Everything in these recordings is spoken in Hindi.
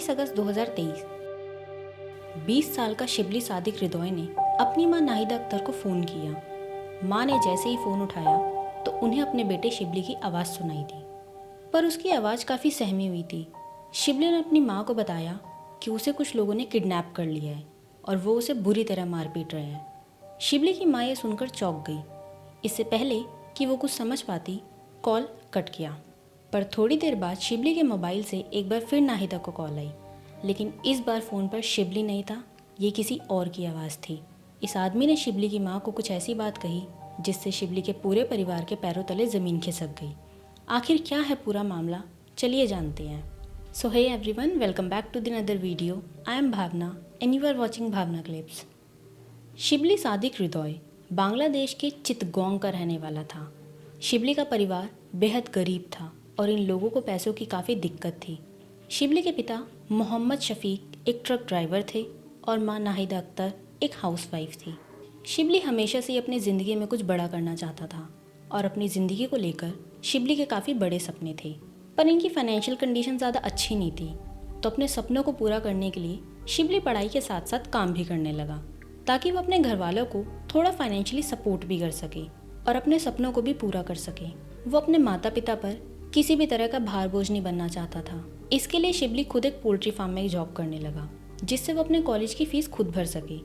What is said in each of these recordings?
28 अगस्त 2023। 20 साल का शिबली सादिक हृदय ने अपनी मां नाहिदा अख्तर को फ़ोन किया। मां ने जैसे ही फ़ोन उठाया तो उन्हें अपने बेटे शिबली की आवाज़ सुनाई दी, पर उसकी आवाज़ काफ़ी सहमी हुई थी। शिबली ने अपनी मां को बताया कि उसे कुछ लोगों ने किडनैप कर लिया है और वो उसे बुरी तरह मार पीट रहे हैं। शिबली की मां ये सुनकर चौंक गई। इससे पहले कि वो कुछ समझ पाती, कॉल कट किया। पर थोड़ी देर बाद शिबली के मोबाइल से एक बार फिर नाहिदा को कॉल आई, लेकिन इस बार फ़ोन पर शिबली नहीं था, ये किसी और की आवाज़ थी। इस आदमी ने शिबली की मां को कुछ ऐसी बात कही जिससे शिबली के पूरे परिवार के पैरों तले ज़मीन खिसक गई। आखिर क्या है पूरा मामला, चलिए जानते हैं। So hey everyone, welcome back to the another video. I am Bhavna and you are watching Bhavna clips. Shibli Sadiq Hriday Bangladesh के चितगोंग का रहने वाला था। शिबली का परिवार बेहद गरीब था और इन लोगों को पैसों की काफ़ी दिक्कत थी। शिबली के पिता मोहम्मद शफीक एक ट्रक ड्राइवर थे और मां नाहिदा अख्तर एक हाउसवाइफ थी। शिबली हमेशा से अपनी ज़िंदगी में कुछ बड़ा करना चाहता था और अपनी ज़िंदगी को लेकर शिबली के काफ़ी बड़े सपने थे, पर इनकी फाइनेंशियल कंडीशन ज़्यादा अच्छी नहीं थी। तो अपने सपनों को पूरा करने के लिए शिबली पढ़ाई के साथ साथ काम भी करने लगा, ताकि वो अपने घर वालों को थोड़ा फाइनेंशियली सपोर्ट भी कर सके और अपने सपनों को भी पूरा कर सके। वो अपने माता पिता पर किसी भी तरह का भार बोझ नहीं बनना चाहता था। इसके लिए शिबली खुद एक पोल्ट्री फार्म में जॉब करने लगा, जिससे वो अपने कॉलेज की फीस खुद भर सके।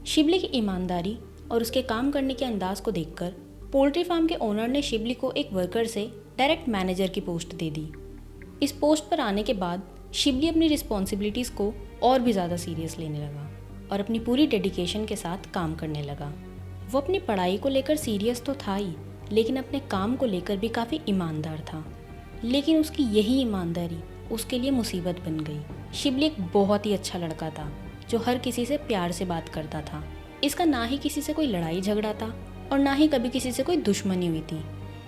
शिबली की ईमानदारी और उसके काम करने के अंदाज को देखकर पोल्ट्री फार्म के ओनर ने शिबली को एक वर्कर से डायरेक्ट मैनेजर की पोस्ट दे दी। इस पोस्ट पर आने के बाद शिबली अपनी रिस्पॉन्सिबिलिटीज़ को और भी ज़्यादा सीरियस लेने लगा और अपनी पूरी डेडिकेशन के साथ काम करने लगा। वो अपनी पढ़ाई को लेकर सीरियस तो था ही, लेकिन अपने काम को लेकर भी काफ़ी ईमानदार था। लेकिन उसकी यही ईमानदारी उसके लिए मुसीबत बन गई। शिबली एक बहुत ही अच्छा लड़का था जो हर किसी से प्यार से बात करता था। इसका ना ही किसी से कोई लड़ाई झगड़ा था और ना ही कभी किसी से कोई दुश्मनी हुई थी।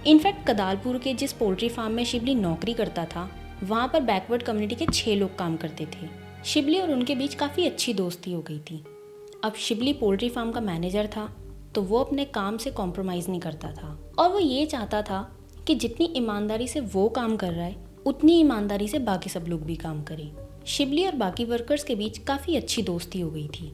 इनफैक्ट कदालपुर के जिस पोल्ट्री फार्म में शिबली नौकरी करता था, वहाँ पर बैकवर्ड कम्युनिटी के 6 लोग काम करते थे। शिबली और उनके बीच काफ़ी अच्छी दोस्ती हो गई थी। अब शिबली पोल्ट्री फार्म का मैनेजर था, तो वो अपने काम से कॉम्प्रोमाइज़ नहीं करता था और वो ये चाहता था कि जितनी ईमानदारी से वो काम कर रहा है, उतनी ईमानदारी से बाकी सब लोग भी काम करें। शिबली और बाकी वर्कर्स के बीच काफ़ी अच्छी दोस्ती हो गई थी।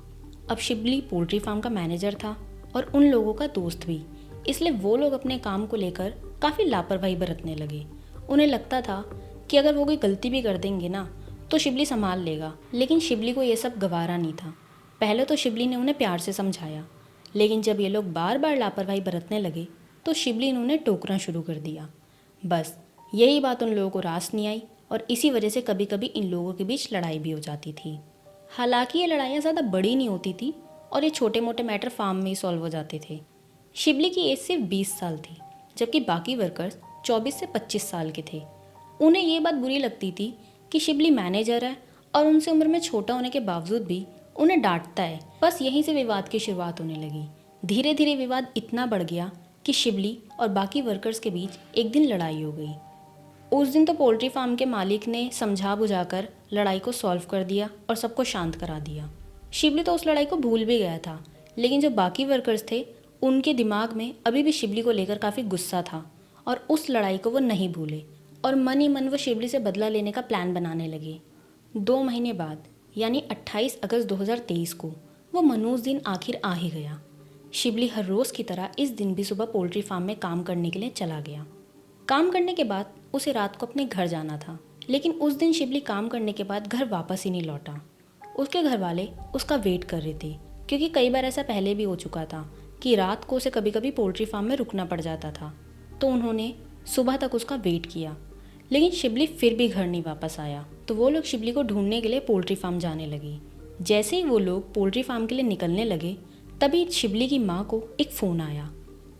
अब शिबली पोल्ट्री फार्म का मैनेजर था और उन लोगों का दोस्त भी, इसलिए वो लोग अपने काम को लेकर काफ़ी लापरवाही बरतने लगे। उन्हें लगता था कि अगर वो कोई गलती भी कर देंगे ना तो शिबली संभाल लेगा, लेकिन शिबली को ये सब गवारा नहीं था। पहले तो शिबली ने उन्हें प्यार से समझाया, लेकिन जब ये लोग बार बार लापरवाही बरतने लगे तो शिबली ने उन्हें टोकना शुरू कर दिया। बस यही बात उन लोगों को रास नहीं आई और इसी वजह से कभी कभी इन लोगों के बीच लड़ाई भी हो जाती थी। हालांकि ये लड़ाइयाँ ज़्यादा बड़ी नहीं होती थी और ये छोटे मोटे मैटर फार्म में ही सॉल्व हो जाते थे। शिबली की एज सिर्फ 20 साल थी, जबकि बाकी वर्कर्स 24 से 25 साल के थे। उन्हें ये बात बुरी लगती थी कि शिबली मैनेजर है और उनसे उम्र में छोटा होने के बावजूद भी उन्हें डांटता है। बस यहीं से विवाद की शुरुआत होने लगी। धीरे धीरे विवाद इतना बढ़ गया कि शिबली और बाकी वर्कर्स के बीच एक दिन लड़ाई हो गई। उस दिन तो पोल्ट्री फार्म के मालिक ने समझा बुझाकर लड़ाई को सॉल्व कर दिया और सबको शांत करा दिया। शिबली तो उस लड़ाई को भूल भी गया था, लेकिन जो बाकी वर्कर्स थे उनके दिमाग में अभी भी शिबली को लेकर काफ़ी गुस्सा था और उस लड़ाई को वो नहीं भूले और मन ही मन वो शिबली से बदला लेने का प्लान बनाने लगे। 2 महीने बाद यानी 28 अगस्त 2023 को वो मनहूस दिन आखिर आ ही गया। शिबली हर रोज़ की तरह इस दिन भी सुबह पोल्ट्री फार्म में काम करने के लिए चला गया। काम करने के बाद उसे रात को अपने घर जाना था, लेकिन उस दिन शिबली काम करने के बाद घर वापस ही नहीं लौटा। उसके घर वाले उसका वेट कर रहे थे, क्योंकि कई बार ऐसा पहले भी हो चुका था कि रात को उसे कभी कभी पोल्ट्री फार्म में रुकना पड़ जाता था। तो उन्होंने सुबह तक उसका वेट किया, लेकिन शिबली फिर भी घर नहीं वापस आया। तो वो लोग शिबली को ढूंढने के लिए पोल्ट्री फार्म जाने लगे। जैसे ही वो लोग पोल्ट्री फार्म के लिए निकलने लगे, तभी शिबली की माँ को एक फ़ोन आया,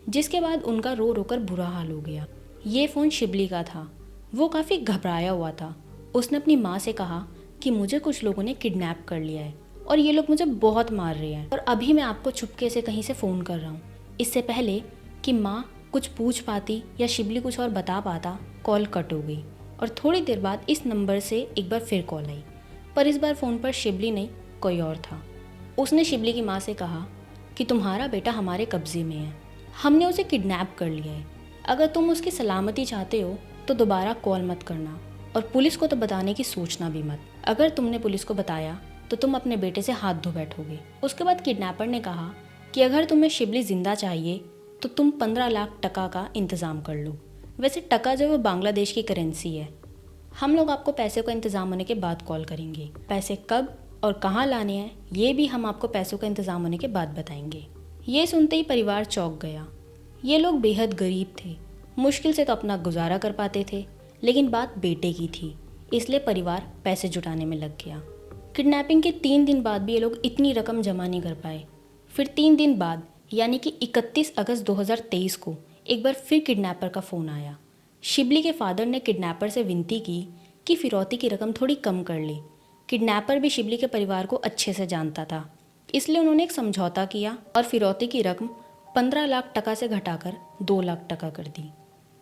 जिसके बाद उनका रो रो कर बुरा हाल हो गया। ये फ़ोन शिबली का था। वो काफ़ी घबराया हुआ था। उसने अपनी माँ से कहा कि मुझे कुछ लोगों ने किडनैप कर लिया है और ये लोग मुझे बहुत मार रहे हैं और अभी मैं आपको चुपके से कहीं से फ़ोन कर रहा हूँ। इससे पहले कि माँ कुछ पूछ पाती या शिबली कुछ और बता पाता, कॉल कट हो गई और थोड़ी देर बाद इस नंबर से एक बार फिर कॉल आई, पर इस बार फ़ोन पर शिबली नहीं कोई और था। उसने शिबली की माँ से कहा कि तुम्हारा बेटा हमारे कब्ज़े में है, हमने उसे किडनैप कर लिया है। अगर तुम उसकी सलामती चाहते हो तो दोबारा कॉल मत करना और पुलिस को तो बताने की सोचना भी मत। अगर तुमने पुलिस को बताया तो तुम अपने बेटे से हाथ धो बैठोगे। उसके बाद किडनैपर ने कहा कि अगर तुम्हें शिबली जिंदा चाहिए तो तुम 15 लाख टका का इंतज़ाम कर लो। वैसे टका जो है वो बांग्लादेश की करेंसी है। हम लोग आपको पैसे का इंतज़ाम होने के बाद कॉल करेंगे। पैसे कब और कहाँ लाने हैं ये भी हम आपको पैसों का इंतज़ाम होने के बाद बताएंगे। ये सुनते ही परिवार चौंक गया। ये लोग बेहद गरीब थे, मुश्किल से तो अपना गुजारा कर पाते थे, लेकिन बात बेटे की थी, इसलिए परिवार पैसे जुटाने में लग गया। किडनैपिंग के 3 दिन बाद भी ये लोग इतनी रकम जमा नहीं कर पाए। फिर 3 दिन बाद यानी कि 31 अगस्त 2023 को एक बार फिर किडनैपर का फ़ोन आया। शिबली के फादर ने किडनैपर से विनती की कि फिरौती की रकम थोड़ी कम कर ले। किडनैपर भी शिबली के परिवार को अच्छे से जानता था, इसलिए उन्होंने एक समझौता किया और फिरौती की रकम 15 लाख टका से घटाकर 2 लाख टका कर दी।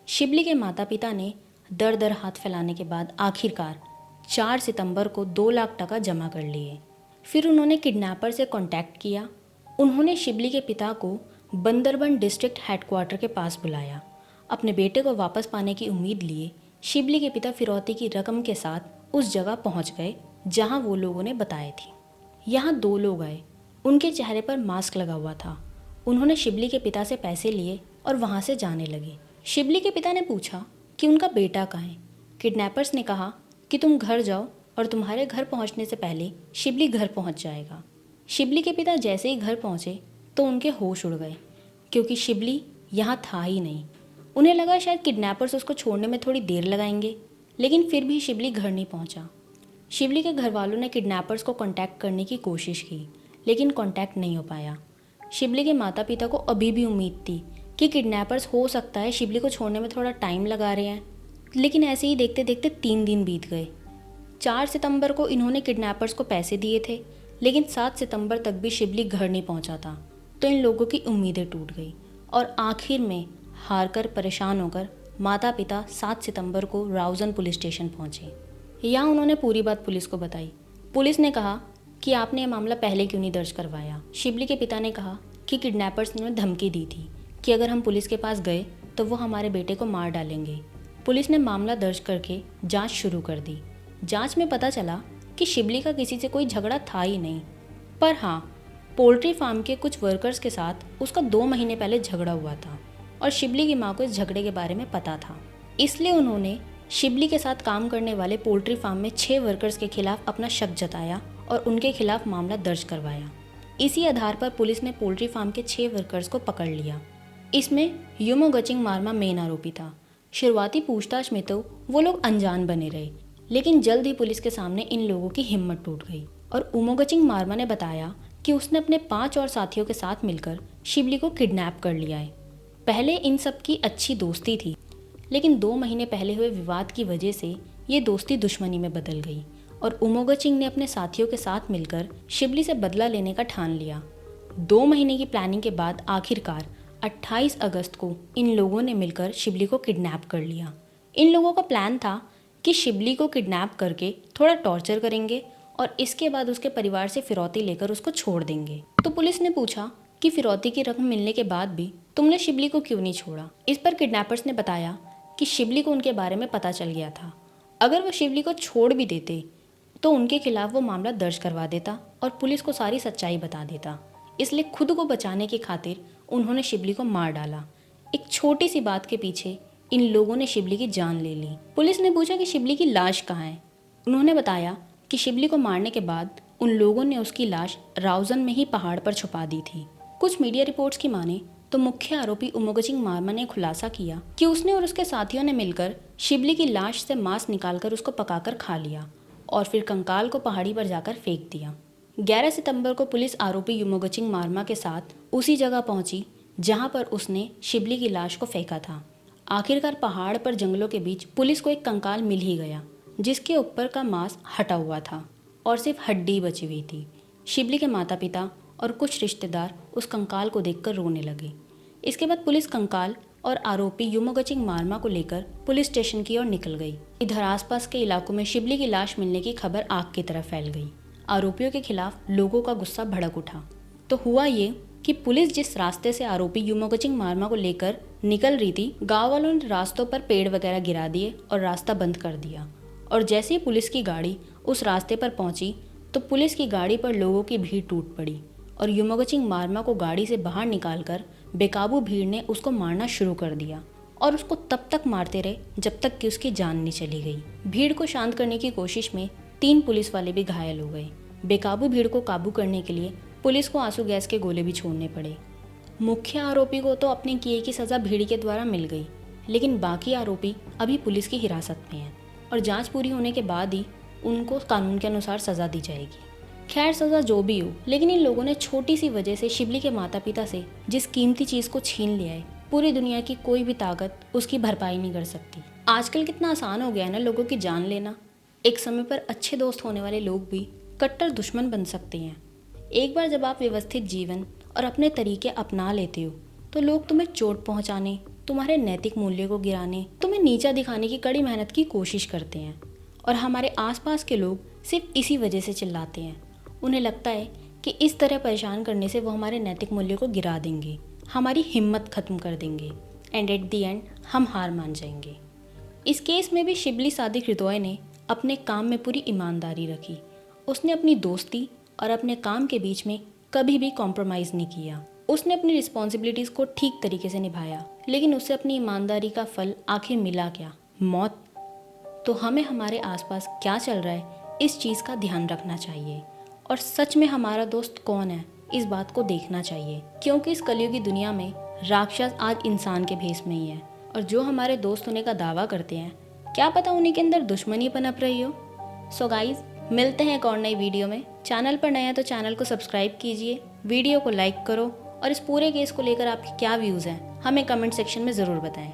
शिबली के माता पिता ने दर दर हाथ फैलाने के बाद आखिरकार 4 सितंबर को 2 लाख टका जमा कर लिए। फिर उन्होंने किडनैपर से कांटेक्ट किया। उन्होंने शिबली के पिता को बंदरबन डिस्ट्रिक्ट हेडक्वार्टर के पास बुलाया। अपने बेटे को वापस पाने की उम्मीद लिए शिबली के पिता फिरौती की रकम के साथ उस जगह पहुंच गए जहां वो लोगों ने बताए थी। यहाँ 2 लोग आए, उनके चेहरे पर मास्क लगा हुआ था। उन्होंने शिबली के पिता से पैसे लिए और वहाँ से जाने लगे। शिबली के पिता ने पूछा कि उनका बेटा कहाँ है। किडनैपर्स ने कहा कि तुम घर जाओ और तुम्हारे घर पहुँचने से पहले शिबली घर पहुँच जाएगा। शिबली के पिता जैसे ही घर पहुँचे तो उनके होश उड़ गए, क्योंकि शिबली यहाँ था ही नहीं। उन्हें लगा शायद किडनैपर्स उसको छोड़ने में थोड़ी देर लगाएंगे, लेकिन फिर भी शिबली घर नहीं पहुँचा। शिबली के घर वालों ने किडनैपर्स को कांटेक्ट करने की कोशिश की, लेकिन कांटेक्ट नहीं हो पाया। शिबली के माता पिता को अभी भी उम्मीद थी कि किडनैपर्स हो सकता है शिबली को छोड़ने में थोड़ा टाइम लगा रहे हैं, लेकिन ऐसे ही देखते देखते 3 दिन बीत गए। 4 सितंबर को इन्होंने किडनैपर्स को पैसे दिए थे, लेकिन 7 सितंबर तक भी शिबली घर नहीं पहुंचा था। तो इन लोगों की उम्मीदें टूट गई और आखिर में हार कर परेशान होकर माता पिता 7 सितंबर को राउजन पुलिस स्टेशन पहुंचे। यहाँ उन्होंने पूरी बात पुलिस को बताई। पुलिस ने कहा कि आपने ये मामला पहले क्यों नहीं दर्ज करवाया। शिबली के पिता ने कहा कि किडनैपर्स ने धमकी दी थी कि अगर हम पुलिस के पास गए तो वो हमारे बेटे को मार डालेंगे। पुलिस ने मामला दर्ज करके जांच शुरू कर दी। जांच में पता चला कि शिबली का किसी से कोई झगड़ा था ही नहीं, पर हाँ, पोल्ट्री फार्म के कुछ वर्कर्स के साथ उसका 2 महीने पहले झगड़ा हुआ था और शिबली की माँ को इस झगड़े के बारे में पता था। इसलिए उन्होंने शिबली के साथ काम करने वाले पोल्ट्री फार्म में 6 वर्कर्स के खिलाफ अपना शक जताया और उनके खिलाफ मामला दर्ज करवाया। इसी आधार पर पुलिस ने पोल्ट्री फार्म के 6 वर्कर्स को पकड़ लिया। इसमें युमोगचिंग मारमा मेन आरोपी था। शुरुआती पूछताछ में तो वो लोग अनजान बने रहे, लेकिन जल्द ही पुलिस के सामने इन लोगों की हिम्मत टूट गई और उमोगचिंग मारमा ने बताया कि उसने अपने 5 और साथियों के साथ मिलकर शिबली को किडनैप कर लिया है। पहले इन सब की अच्छी दोस्ती थी, लेकिन 2 महीने पहले हुए विवाद की वजह से ये दोस्ती दुश्मनी में बदल गई और उमोगचिंग ने अपने साथियों के साथ मिलकर शिबली से बदला लेने का ठान लिया। 2 महीने की प्लानिंग के बाद आखिरकार 28 अगस्त को इन लोगों ने मिलकर शिबली को किडनैप कर लिया। इन लोगों का प्लान था कि शिबली को किडनैप करके थोड़ा टॉर्चर करेंगे और इसके बाद उसके परिवार से फिरौती लेकर उसको छोड़ देंगे। तो पुलिस ने पूछा कि फिरौती की रकम मिलने के बाद भी तुमने शिबली को क्यों नहीं छोड़ा। इस पर किडनैपर्स ने बताया कि शिबली को उनके बारे में पता चल गया था। अगर वो शिबली को छोड़ भी देते तो उनके खिलाफ वो मामला दर्ज करवा देता और पुलिस को सारी सच्चाई बता देता। इसलिए खुद को बचाने की खातिर उन्होंने शिबली को मार डाला। एक छोटी सी बात के पीछे इन लोगों ने शिबली की जान ले ली। पुलिस ने पूछा कि शिबली की लाश कहाँ है। उन्होंने बताया कि शिबली को मारने के बाद उन लोगों ने उसकी लाश राउजन में ही पहाड़ पर छुपा दी थी। कुछ मीडिया रिपोर्ट्स की माने तो मुख्य आरोपी उमोगचिंग मारमा ने खुलासा किया कि उसने और उसके साथियों ने मिलकर शिबली की लाश से मांस निकालकर उसको पकाकर खा लिया और फिर कंकाल को पहाड़ी पर जाकर फेंक दिया। 11 सितंबर को पुलिस आरोपी उमोगचिंग मारमा के साथ उसी जगह पहुंची जहां पर उसने शिबली की लाश को फेंका था। आखिरकार पहाड़ पर जंगलों के बीच पुलिस को एक कंकाल मिल ही गया, जिसके ऊपर का मांस हटा हुआ था और सिर्फ हड्डी बची हुई थी। शिबली के माता पिता और कुछ रिश्तेदार उस कंकाल को देखकर रोने लगे। इसके बाद पुलिस कंकाल और आरोपी युमोगचिंग मारमा को लेकर पुलिस स्टेशन की ओर निकल गई। इधर आसपास के इलाकों में शिबली की लाश मिलने की खबर आग की तरह फैल गई। आरोपियों के खिलाफ लोगों का गुस्सा भड़क उठा। तो हुआ ये कि पुलिस जिस रास्ते से आरोपी युमोगचिंग मारमा को लेकर निकल रही थी, गांव वालों ने रास्तों पर पेड़ वगैरह गिरा दिए और रास्ता बंद कर दिया और जैसे ही पुलिस की गाड़ी उस रास्ते पर पहुंची तो पुलिस की गाड़ी पर लोगों की भीड़ टूट पड़ी और युमगचिंग मारमा को गाड़ी से बाहर निकालकर बेकाबू भीड़ ने उसको मारना शुरू कर दिया और उसको तब तक मारते रहे जब तक कि उसकी जान नहीं चली गई। भीड़ को शांत करने की कोशिश में 3 पुलिस वाले भी घायल हो गए। बेकाबू भीड़ को काबू करने के लिए पुलिस को आंसू गैस के गोले भी छोड़ने पड़े। मुख्य आरोपी को तो अपने किए की सज़ा भीड़ के द्वारा मिल गई, लेकिन बाकी आरोपी अभी पुलिस की हिरासत में हैं और जांच पूरी होने के बाद ही उनको कानून के अनुसार सज़ा दी जाएगी। खैर, सज़ा जो भी हो, लेकिन इन लोगों ने छोटी सी वजह से शिबली के माता पिता से जिस कीमती चीज़ को छीन लिया है, पूरी दुनिया की कोई भी ताकत उसकी भरपाई नहीं कर सकती। आजकल कितना आसान हो गया है ना लोगों की जान लेना। एक समय पर अच्छे दोस्त होने वाले लोग भी कट्टर दुश्मन बन सकते हैं। एक बार जब आप व्यवस्थित जीवन और अपने तरीके अपना लेते हो तो लोग तुम्हें चोट पहुंचाने, तुम्हारे नैतिक मूल्य को गिराने, तुम्हें नीचा दिखाने की कड़ी मेहनत की कोशिश करते हैं। और हमारे आसपास के लोग सिर्फ इसी वजह से चिल्लाते हैं। उन्हें लगता है कि इस तरह परेशान करने से वो हमारे नैतिक मूल्य को गिरा देंगे, हमारी हिम्मत खत्म कर देंगे एंड एट द एंड हम हार मान जाएंगे। इस केस में भी शिबली सादिक हृदय ने अपने काम में पूरी ईमानदारी रखी। उसने अपनी दोस्ती और अपने काम के बीच में कभी भी कॉम्प्रोमाइज़ नहीं किया। उसने अपनी रिस्पॉन्सिबिलिटीज़ को ठीक तरीके से निभाया, लेकिन उससे अपनी ईमानदारी का फल आखिर मिला क्या? मौत। तो हमें हमारे आसपास क्या चल रहा है इस चीज़ का ध्यान रखना चाहिए और सच में हमारा दोस्त कौन है इस बात को देखना चाहिए, क्योंकि इस कलयुगी दुनिया में राक्षस आज इंसान के भेष में ही है और जो हमारे दोस्त होने का दावा करते हैं क्या पता उन्हीं के अंदर दुश्मनी पनप रही हो। सो गाइज, मिलते हैं एक और नई वीडियो में। चैनल पर नया तो चैनल को सब्सक्राइब कीजिए, वीडियो को लाइक करो और इस पूरे केस को लेकर आपके क्या व्यूज़ हैं हमें कमेंट सेक्शन में ज़रूर बताएं।